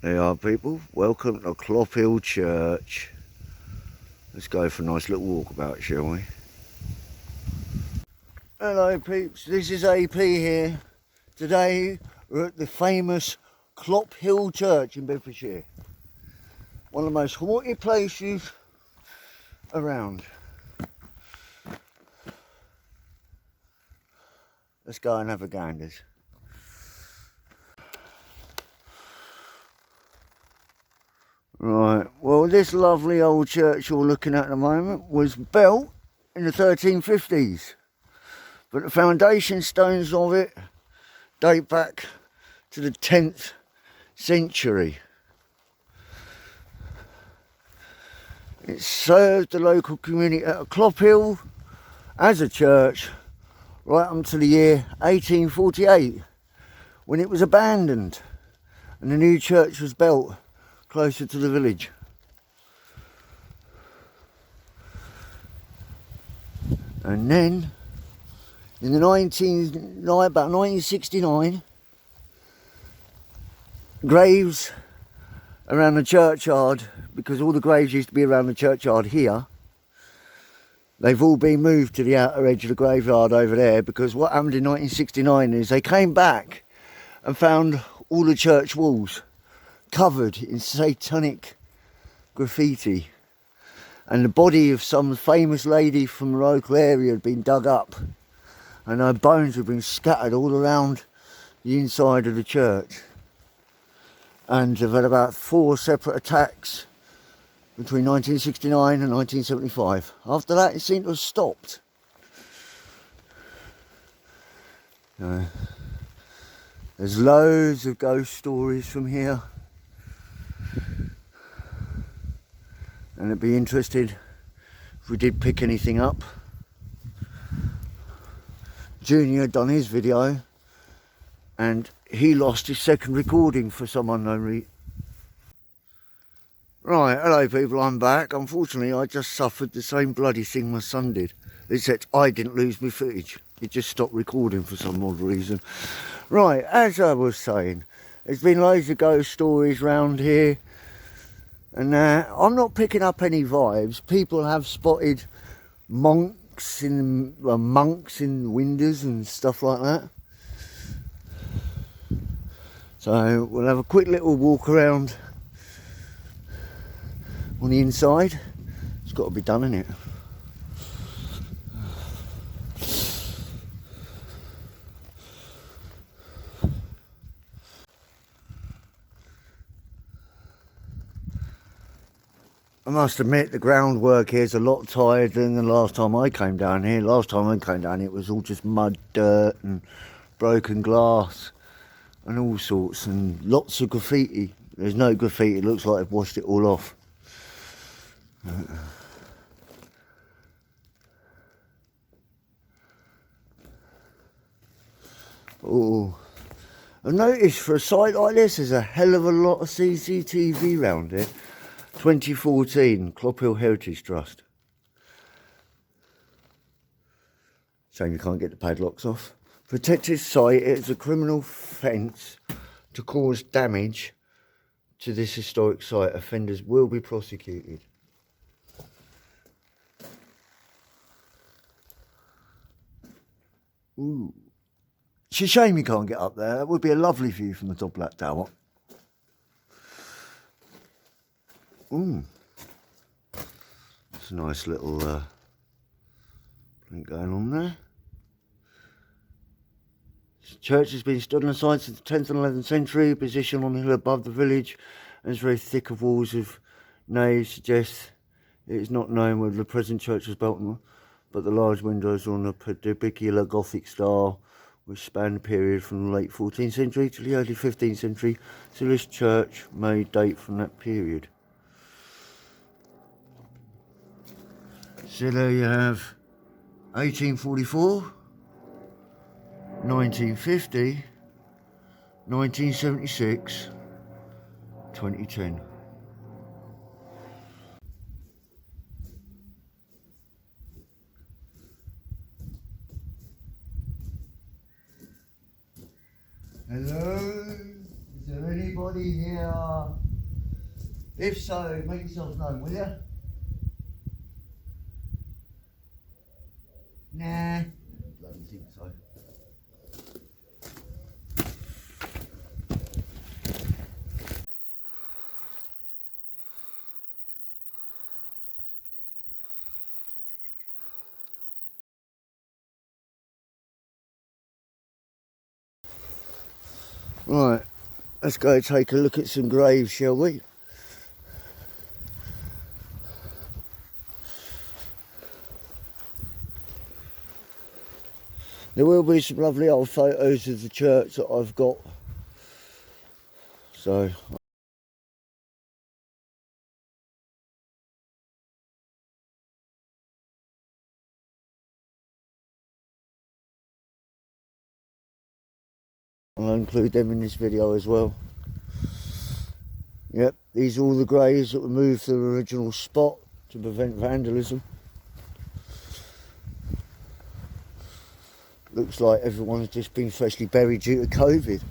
There you are, people. Welcome to Clophill Church. Let's go for a nice little walkabout, shall we? Hello, peeps. This is AP here. Today we're at the famous Clophill Church in Bedfordshire. One of the most haunted places around. Let's go and have a ganders. Right, well, this lovely old church you're looking at the moment was built in the 1350s, but the foundation stones of it date back to the 10th century. It served the local community at Clophill as a church right up to the year 1848, when it was abandoned and the new church was built closer to the village. And then in the about 1969, graves around the churchyard, because all the graves used to be around the churchyard here, they've all been moved to the outer edge of the graveyard over there, because what happened in 1969 is they came back and found all the church walls covered in satanic graffiti, and the body of some famous lady from the local area had been dug up, and her bones had been scattered all around the inside of the church. And they've had about 4 separate attacks between 1969 and 1975. After that, it seemed to have stopped. There's loads of ghost stories from here, and I'd be interested if we did pick anything up. Junior had done his video and he lost his second recording for some unknown reason. Right, hello people, I'm back. Unfortunately, I just suffered the same bloody thing my son did, except I didn't lose my footage. It just stopped recording for some odd reason. Right, as I was saying, there's been loads of ghost stories around here, and I'm not picking up any vibes. People have spotted monks in windows and stuff like that. So we'll have a quick little walk around on the inside. It's got to be done, innit? I must admit the groundwork here is a lot tighter than the last time I came down here. Last time I came down here, it was all just mud, dirt and broken glass and all sorts, and lots of graffiti. There's no graffiti, it looks like they've washed it all off. Oh, I've noticed for a site like this, there's a hell of a lot of CCTV around it. 2014, Clophill Heritage Trust. Shame you can't get the padlocks off. Protected site, it's a criminal offence to cause damage to this historic site. Offenders will be prosecuted. Ooh. It's a shame you can't get up there. That would be a lovely view from the top of that tower. Ooh. It's a nice little thing going on there. The church has been stood on the site since the 10th and 11th century, positioned on the hill above the village, and is very thick of walls of naves. Suggests it is not known whether the present church was built on, but the large windows are on a perpendicular Gothic style, which span the period from the late 14th century to the early 15th century, so this church may date from that period. So there you have 1844, 1950, 1976, 2010. Hello? Is there anybody here? If so, make yourselves known, will you? Nah. Bloody think so. Right, let's go take a look at some graves, shall we? There will be some lovely old photos of the church that I've got. So I'll include them in this video as well. Yep, these are all the graves that were moved to the original spot to prevent vandalism. Looks like everyone's just been freshly buried due to COVID.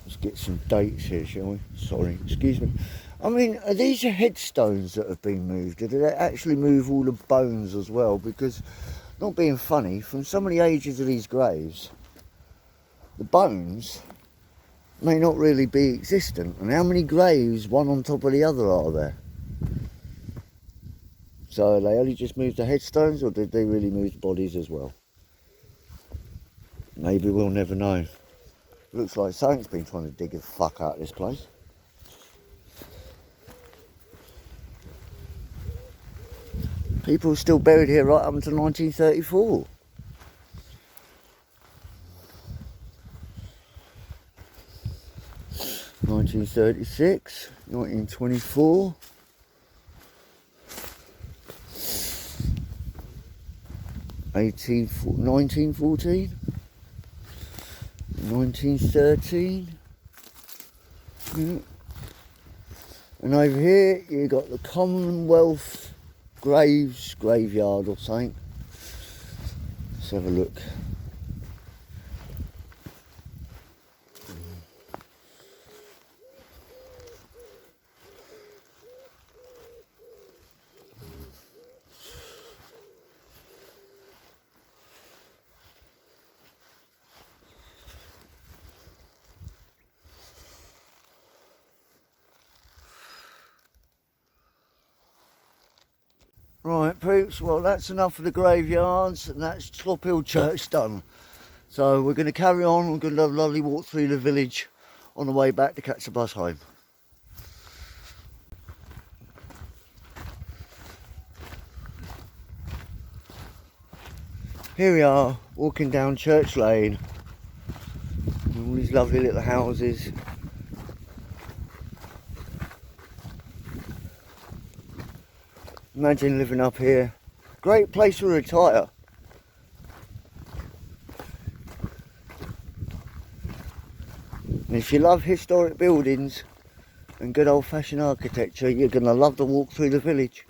Let's get some dates here, shall we? Sorry, excuse me. I mean, are these headstones that have been moved? Or did they actually move all the bones as well? Because, not being funny, from so many ages of these graves, the bones may not really be existent. And how many graves, one on top of the other, are there? So they only just moved the headstones, or did they really move the bodies as well? Maybe we'll never know. Looks like something's been trying to dig the fuck out of this place. People are still buried here right up until 1934. (1936), 1924, 1914, 1913, yeah. And over here you got the Commonwealth Graves graveyard or something. Let's have a look. Right, peeps, well that's enough of the graveyards, and that's Clophill Church done. So we're going to carry on, we're going to have a lovely walk through the village on the way back to catch the bus home. Here we are, walking down Church Lane, all these lovely little houses. Imagine living up here. Great place to retire. And if you love historic buildings and good old-fashioned architecture, you're going to love the walk through the village.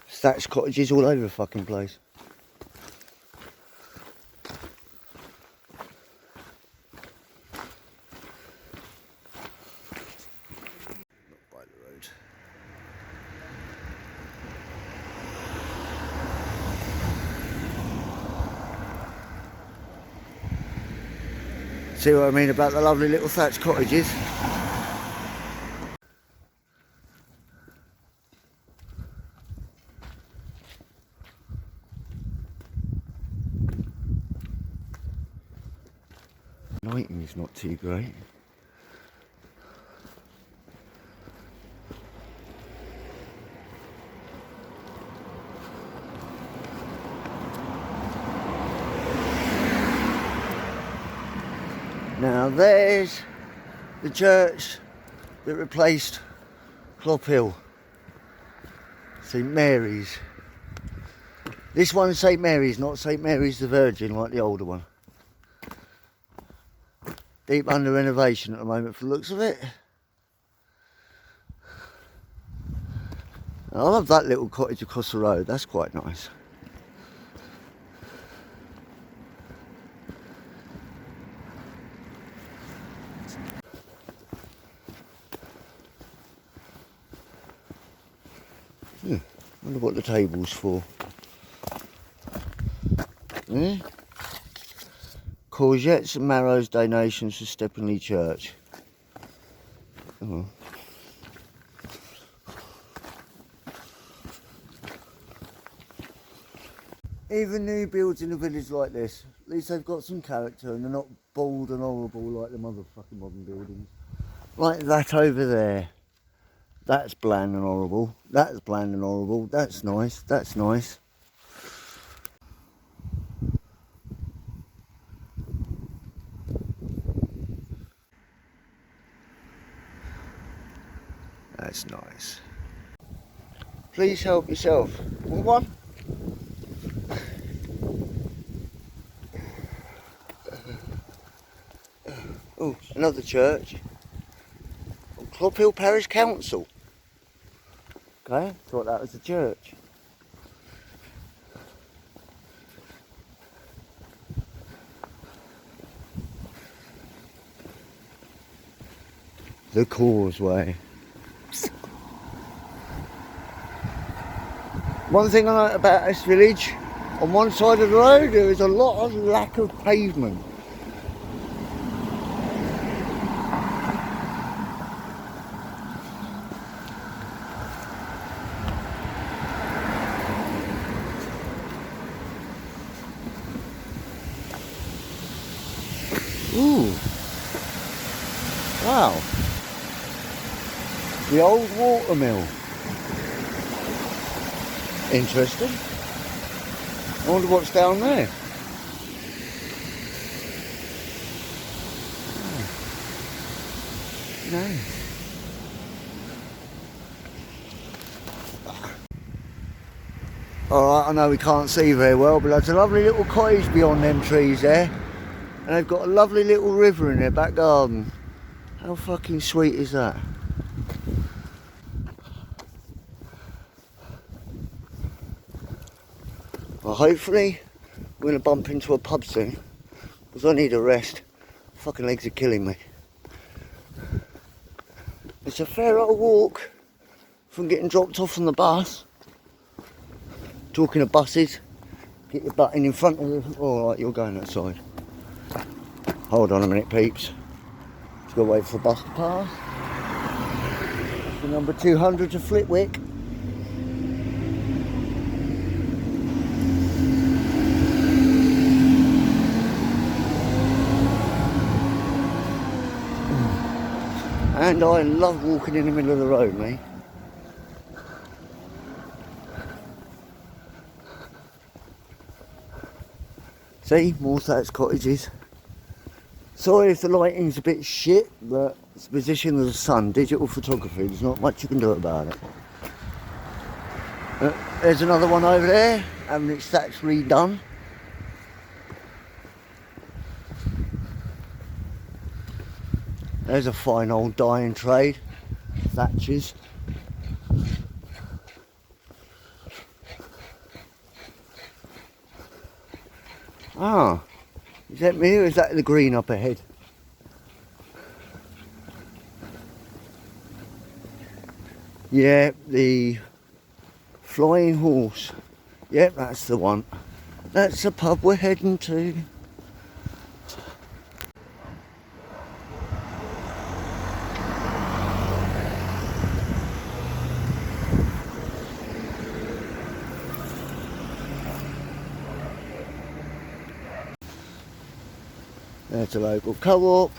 Thatched cottages all over the fucking place. Not by the road. See what I mean about the lovely little thatched cottages? Lighting is not too great. Now there's the church that replaced Clophill, St Mary's. This one's St Mary's, not St Mary's the Virgin like the older one. Deep under renovation at the moment for the looks of it. I love that little cottage across the road, that's quite nice. Wonder what the table's for. Yeah? Courgettes and marrows donations for Steppenley Church. Oh. Even new builds in a village like this, at least they've got some character and they're not bald and horrible like the motherfucking modern buildings. Like that over there. That's bland and horrible. That's bland and horrible. That's nice. That's nice. That's nice. Please help yourself. Want one? Oh, another church. Clophill Parish Council. Okay, thought that was a church. The Causeway. One thing I like about this village, on one side of the road there is a lot of lack of pavement. Ooh. Wow. The old water mill. Interesting. I wonder what's down there. Oh. No. Alright, I know we can't see very well, but there's a lovely little cottage beyond them trees there. And they've got a lovely little river in their back garden. How fucking sweet is that? Well, hopefully we're going to bump into a pub soon, because I need a rest. Fucking legs are killing me. It's a fair old walk from getting dropped off on the bus. Talking of buses, get your butt in front of the... Alright, you're going outside. Hold on a minute, peeps. Just got to wait for the bus to pass. The number 200 to Flitwick. And I love walking in the middle of the road, mate. See, more thatched cottages. Sorry if the lighting's a bit shit, but it's the position of the sun, digital photography, there's not much you can do about it. There's another one over there, having its thatch redone. There's a fine old dying trade, thatches. Ah, is that me or is that the green up ahead? Yeah, the Flying Horse. Yep, that's the one. That's the pub we're heading to. There's a local co-op,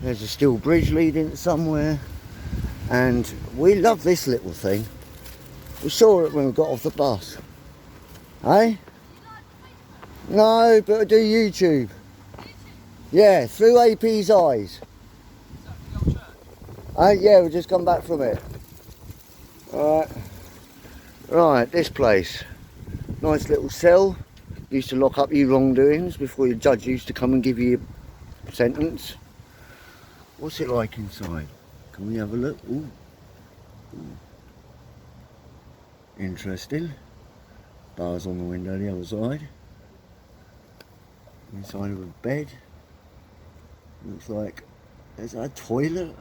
there's a steel bridge leading somewhere, and we love this little thing. We saw it when we got off the bus. Eh? No, but I do YouTube. Yeah, through AP's eyes. Yeah, we just come back from it. Alright. Right, this place. Nice little cell. Used to lock up you wrongdoings before your judge used to come and give you a sentence. What's it like inside? Can we have a look? Ooh. Ooh. Interesting. Bars on the window the other side. Inside of a bed. Looks like there's a toilet.